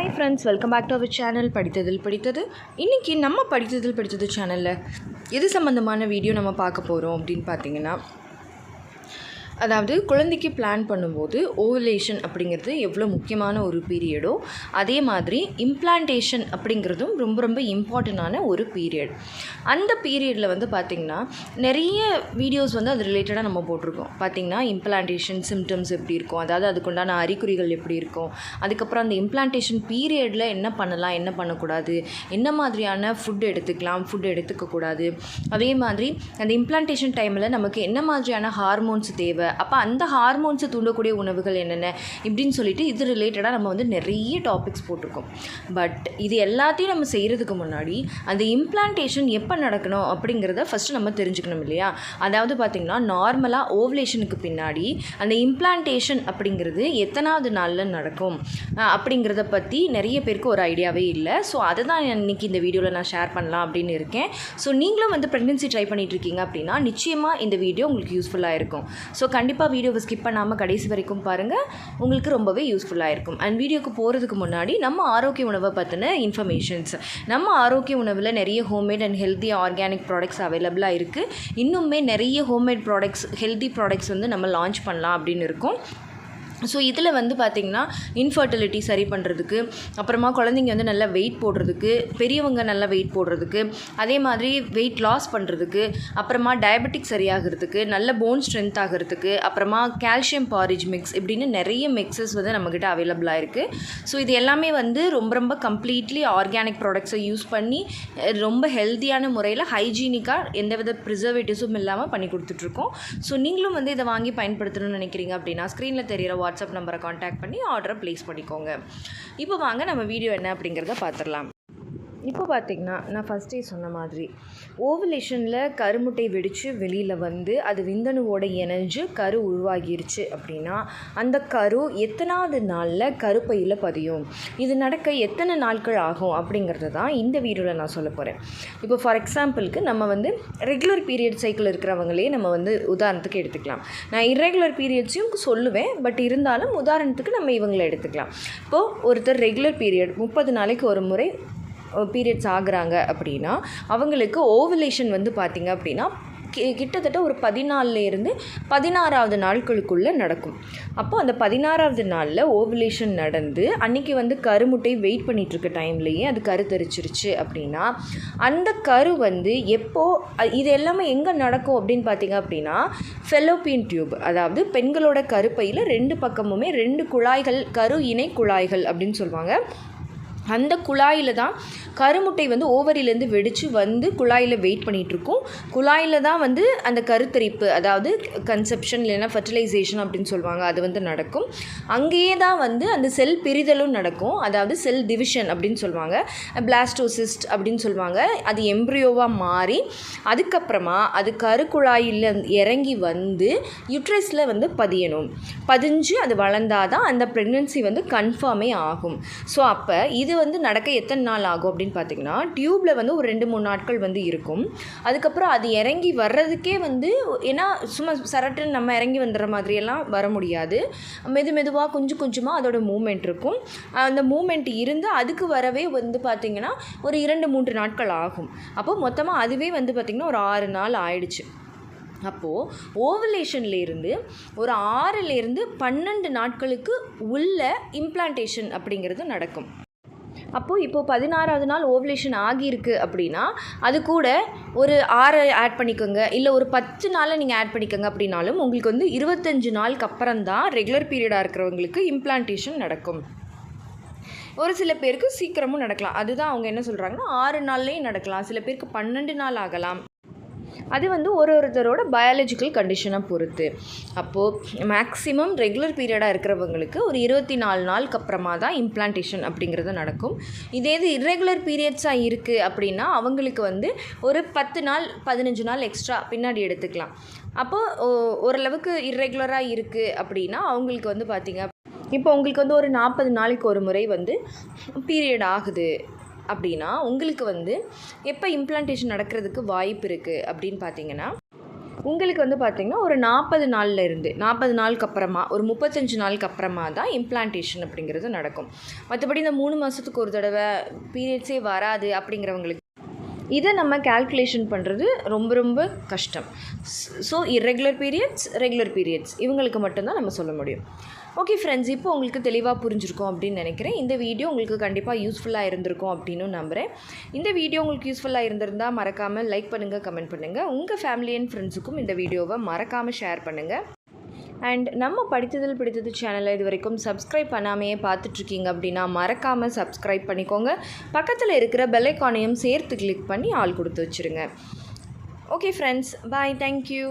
Hi friends, welcome back to our channel படித்ததில் படித்தது. இன்றைக்கி நம்ம படித்ததில் படித்தது சேனலில் எது சம்மந்தமான வீடியோ நம்ம பார்க்க போகிறோம் அப்படின்னு பார்த்தீங்கன்னா, அதாவது குழந்தைக்கு பிளான் பண்ணும்போது ஓவலேஷன் அப்படிங்கிறது எவ்வளோ முக்கியமான ஒரு பீரியடோ அதே மாதிரி இம்ப்ளான்டேஷன் அப்படிங்கிறதும் ரொம்ப ரொம்ப இம்பார்ட்டண்டான ஒரு பீரியட். அந்த பீரியடில் வந்து பார்த்திங்கன்னா நிறைய வீடியோஸ் வந்து அது ரிலேட்டடாக நம்ம போட்டிருக்கோம். பார்த்திங்கன்னா இம்ப்ளான்டேஷன் சிம்டம்ஸ் எப்படி இருக்கும், அதாவது அதுக்குண்டான அறிகுறிகள் எப்படி இருக்கும், அதுக்கப்புறம் அந்த இம்ப்ளான்டேஷன் பீரியடில் என்ன பண்ணலாம் என்ன பண்ணக்கூடாது, என்ன மாதிரியான ஃபுட் எடுத்துக்கலாம் ஃபுட் எடுத்துக்கக்கூடாது, அதே மாதிரி அந்த இம்ப்ளான்டேஷன் டைமில் நமக்கு என்ன மாதிரியான ஹார்மோன்ஸ் தேவை, அப்போ அந்த ஹார்மோன்ஸை தூண்டக்கூடிய உணவுகள் என்னென்ன இப்படின்னு சொல்லிட்டு இது ரிலேட்டடாக நம்ம வந்து நிறைய டாபிக்ஸ் போட்டிருக்கோம். பட் இது எல்லாத்தையும் நம்ம செய்கிறதுக்கு முன்னாடி அந்த இம்ப்ளான்டேஷன் எப்போ நடக்கணும் அப்படிங்கிறத ஃபஸ்ட்டு நம்ம தெரிஞ்சுக்கணும் இல்லையா. அதாவது பார்த்திங்கன்னா நார்மலாக ஓவலேஷனுக்கு பின்னாடி அந்த இம்ப்ளான்டேஷன் அப்படிங்கிறது எத்தனாவது நாளில் நடக்கும் அப்படிங்கிறத பற்றி நிறைய பேருக்கு ஒரு ஐடியாவே இல்லை. ஸோ அதை தான் இன்றைக்கி இந்த வீடியோவில் நான் ஷேர் பண்ணலாம் அப்படின்னு இருக்கேன். ஸோ நீங்களும் வந்து ப்ரெக்னென்சி ட்ரை பண்ணிகிட்ருக்கீங்க அப்படின்னா நிச்சயமாக இந்த வீடியோ உங்களுக்கு யூஸ்ஃபுல்லாக இருக்கும். ஸோ கண்டிப்பாக வீடியோவை ஸ்கிப் பண்ணாமல் கடைசி வரைக்கும் பாருங்கள், உங்களுக்கு ரொம்பவே யூஸ்ஃபுல்லாக இருக்கும். அண்ட் வீடியோக்கு போகிறதுக்கு முன்னாடி நம்ம ஆரோக்கிய உணவை பற்றின இன்ஃபர்மேஷன்ஸ், நம்ம ஆரோக்கிய உணவில் நிறைய homemade and healthy organic products அவைலபிளாக இருக்குது. இன்னுமே நிறைய ஹோம்மேட் ப்ராடக்ட்ஸ் ஹெல்த்தி ப்ராடக்ட்ஸ் வந்து நம்ம லான்ச் பண்ணலாம் அப்படின்னு இருக்கும். ஸோ இதில் வந்து பார்த்திங்கன்னா இன்ஃபர்டிலிட்டி சரி பண்ணுறதுக்கு, அப்புறமா குழந்தைங்க வந்து நல்லா வெயிட் போடுறதுக்கு, பெரியவங்க நல்லா வெயிட் போடுறதுக்கு, அதே மாதிரி வெயிட் லாஸ் பண்ணுறதுக்கு, அப்புறமா டயபெட்டிக் சரியாகிறதுக்கு, நல்ல போன் ஸ்ட்ரென்த் ஆகிறதுக்கு, அப்புறமா கால்சியம் பாரிஜ் மிக்ஸ் இப்படின்னு நிறைய மிக்ஸஸ் வந்து நம்மக்கிட்ட அவைலபிளாக இருக்குது. ஸோ இது எல்லாமே வந்து ரொம்ப ரொம்ப கம்ப்ளீட்லி ஆர்கானிக் ப்ராடக்ட்ஸை யூஸ் பண்ணி ரொம்ப ஹெல்த்தியான முறையில் ஹைஜீனிக்காக எந்தவித ப்ரிசர்வேட்டிவ்ஸும் இல்லாமல் பண்ணி கொடுத்துட்ருக்கோம். ஸோ நீங்களும் வந்து இதை வாங்கி பயன்படுத்தணும்னு நினைக்கிறீங்க அப்படின்னா ஸ்க்ரீனில் தெரிகிற வாட்ஸ்அப் நம்பரை காண்டாக்ட் பண்ணி ஆர்டரை ப்ளேஸ் பண்ணிக்கோங்க. இப்போ வாங்க நம்ம வீடியோ என்ன அப்படிங்கிறத பார்த்துடலாம். இப்போ பார்த்திங்கன்னா நான் ஃபஸ்ட்டே சொன்ன மாதிரி ஓவலேஷனில் கருமுட்டை வெடித்து வெளியில் வந்து அது விந்தணுவோட இணைஞ்சு கரு உருவாகிருச்சு அப்படின்னா அந்த கரு எத்தனாவது நாளில் கருப்பையில் பதியும், இது நடக்க எத்தனை நாட்கள் ஆகும் அப்படிங்கிறது தான் இந்த வீடியோவில் நான் சொல்ல போகிறேன். இப்போ ஃபார் எக்ஸாம்பிளுக்கு நம்ம வந்து ரெகுலர் பீரியட் சைக்கிள் இருக்கிறவங்களே நம்ம வந்து உதாரணத்துக்கு எடுத்துக்கலாம். நான் இர்ரெகுலர் பீரியட்ஸையும் சொல்லுவேன், பட் இருந்தாலும் உதாரணத்துக்கு நம்ம இவங்களை எடுத்துக்கலாம். இப்போது ஒருத்தர் ரெகுலர் பீரியட் 30 நாளைக்கு ஒரு முறை பீரியட்ஸ் ஆகுறாங்க அப்படின்னா அவங்களுக்கு ஓவலேஷன் வந்து பார்த்திங்க அப்படின்னா கிட்டத்தட்ட ஒரு 14லேருந்து 16வது நாட்களுக்குள்ளே நடக்கும். அப்போது அந்த 16வது நாளில் ஓவலேஷன் நடந்து அன்றைக்கி வந்து கருமுட்டை வெயிட் பண்ணிகிட்ருக்க டைம்லேயே அது கருத்தரிச்சிருச்சு அப்படின்னா அந்த கரு வந்து எப்போது இது எல்லாமே எங்கே நடக்கும் அப்படின்னு பார்த்திங்க அப்படின்னா ஃபெலோப்பியன் டியூப், அதாவது பெண்களோட கருப்பையில் 2 பக்கமுமே 2 குழாய்கள், கரு இணை குழாய்கள் அப்படின்னு சொல்லுவாங்க. அந்த குழாயில் தான் கருமுட்டை வந்து ஓவரிலேருந்து வெடித்து வந்து குழாயில் வெயிட் பண்ணிகிட்ருக்கும். குழாயில் தான் வந்து அந்த கருத்தரிப்பு, அதாவது கன்செப்ஷன் இல்லைன்னா ஃபர்டிலைசேஷன் அப்படின்னு சொல்லுவாங்க, அது வந்து நடக்கும். அங்கேயே தான் வந்து அந்த செல் பிரிதலும் நடக்கும், அதாவது செல் டிவிஷன் அப்படின்னு சொல்லுவாங்க, பிளாஸ்டோசிஸ்ட் அப்படின்னு சொல்லுவாங்க. அது எம்ப்ரியோவாக மாறி அதுக்கப்புறமா அது கருக்குழாயில் இறங்கி வந்து யுட்ரஸில் வந்து பதிஞ்சு அது வளர்ந்தாதான் அந்த ப்ரெக்னென்சி வந்து கன்ஃபார்மே ஆகும். ஸோ அப்போ இது வந்து நடக்க எத்தனை நாள் ஆகும் அப்படின்னு பார்த்தீங்கன்னா டியூப்பில் வந்து ஒரு 2-3 நாட்கள் வந்து இருக்கும். அதுக்கப்புறம் அது இறங்கி வர்றதுக்கே வந்து, ஏன்னா சும்மா சரட்டுன்னு நம்ம இறங்கி வந்துடுற மாதிரியெல்லாம் வர முடியாது, மெதுவாக கொஞ்சம் கொஞ்சமாக அதோட மூமெண்ட் இருக்கும். அந்த மூமெண்ட் இருந்து அதுக்கு வரவே வந்து பார்த்திங்கன்னா ஒரு 2-3 நாட்கள் ஆகும். அப்போ மொத்தமாக அதுவே வந்து பார்த்திங்கன்னா ஒரு 6 நாள் ஆயிடுச்சு. அப்போது ஓவலேஷன்லேருந்து ஒரு 6லேருந்து 12 நாட்களுக்கு உள்ள இம்ப்ளான்டேஷன் அப்படிங்கிறது நடக்கும். அப்போது இப்போது 16வது நாள் ஓவலேஷன் ஆகியிருக்கு அப்படின்னா அது கூட ஒரு 6 ஆட் பண்ணிக்கோங்க, இல்லை ஒரு 10 நாளில் நீங்கள் ஆட் பண்ணிக்கோங்க அப்படின்னாலும் உங்களுக்கு வந்து 25 நாளுக்கு அப்புறம் தான் ரெகுலர் பீரியடாக இருக்கிறவங்களுக்கு இம்ப்ளான்டேஷன் நடக்கும். ஒரு சில பேருக்கு சீக்கிரமும் நடக்கலாம், அதுதான் அவங்க என்ன சொல்கிறாங்கன்னா 6 நாள்லேயும் நடக்கலாம், சில பேருக்கு 12 நாள் ஆகலாம். அது வந்து ஒருத்தரோட பயாலஜிக்கல் கண்டிஷனை பொறுத்து. அப்போது மேக்ஸிமம் ரெகுலர் பீரியடாக இருக்கிறவங்களுக்கு ஒரு 24 நாளுக்கு அப்புறமா தான் இம்ப்ளான்டேஷன் அப்படிங்கிறது நடக்கும். இதே இது இர்ரெகுலர் பீரியட்ஸாக இருக்குது அப்படின்னா அவங்களுக்கு வந்து ஒரு 10 நாள் 15 நாள் எக்ஸ்ட்ரா பின்னாடி எடுத்துக்கலாம். அப்போது ஓரளவுக்கு இர்ரெகுலராக இருக்குது அப்படின்னா அவங்களுக்கு வந்து பார்த்திங்க, இப்போ உங்களுக்கு வந்து ஒரு 40 நாளைக்கு ஒரு முறை வந்து பீரியட் ஆகுது அப்படின்னா உங்களுக்கு வந்து எப்போ இம்ப்ளான்டேஷன் நடக்கிறதுக்கு வாய்ப்பு இருக்குது அப்படின்னு பார்த்தீங்கன்னா உங்களுக்கு வந்து பார்த்திங்கன்னா ஒரு 40 நாளுக்கு அப்புறமா ஒரு 35 நாளுக்கு அப்புறமா தான் இம்ப்ளான்டேஷன் அப்படிங்கிறது நடக்கும். மற்றபடி இந்த 3 மாதத்துக்கு ஒரு தடவை பீரியட்ஸே வராது அப்படிங்கிறவங்களுக்கு இதை நம்ம கால்குலேஷன் பண்ணுறது ரொம்ப ரொம்ப கஷ்டம். So irregular periods, regular periods இவங்களுக்கு மட்டும்தான் நம்ம சொல்ல முடியும். ஓகே ஃப்ரெண்ட்ஸ், இப்போ உங்களுக்கு தெளிவாக புரிஞ்சிருக்கும் அப்படின்னு நினைக்கிறேன். இந்த வீடியோ உங்களுக்கு கண்டிப்பாக யூஸ்ஃபுல்லாக இருந்திருக்கும் அப்படின்னு நம்புகிறேன். இந்த வீடியோ உங்களுக்கு யூஸ்ஃபுல்லாக இருந்திருந்தால் மறக்காமல் லைக் பண்ணுங்கள், கமெண்ட் பண்ணுங்கள். உங்கள் ஃபேமிலி அண்ட் ஃப்ரெண்ட்ஸுக்கும் இந்த வீடியோவை மறக்காமல் ஷேர் பண்ணுங்கள். அண்ட் நம்ம படித்ததில் பிடித்தது சேனலை இது வரைக்கும் சப்ஸ்கிரைப் பண்ணாமையே பார்த்துட்ருக்கீங்க அப்படின்னா மறக்காமல் சப்ஸ்கிரைப் பண்ணிக்கோங்க. பக்கத்தில் இருக்கிற பெல் ஐகானையும் சேர்த்து கிளிக் பண்ணி ஆல் கொடுத்து வச்சுருங்க. ஓகே ஃப்ரெண்ட்ஸ், பாய், தேங்க்யூ.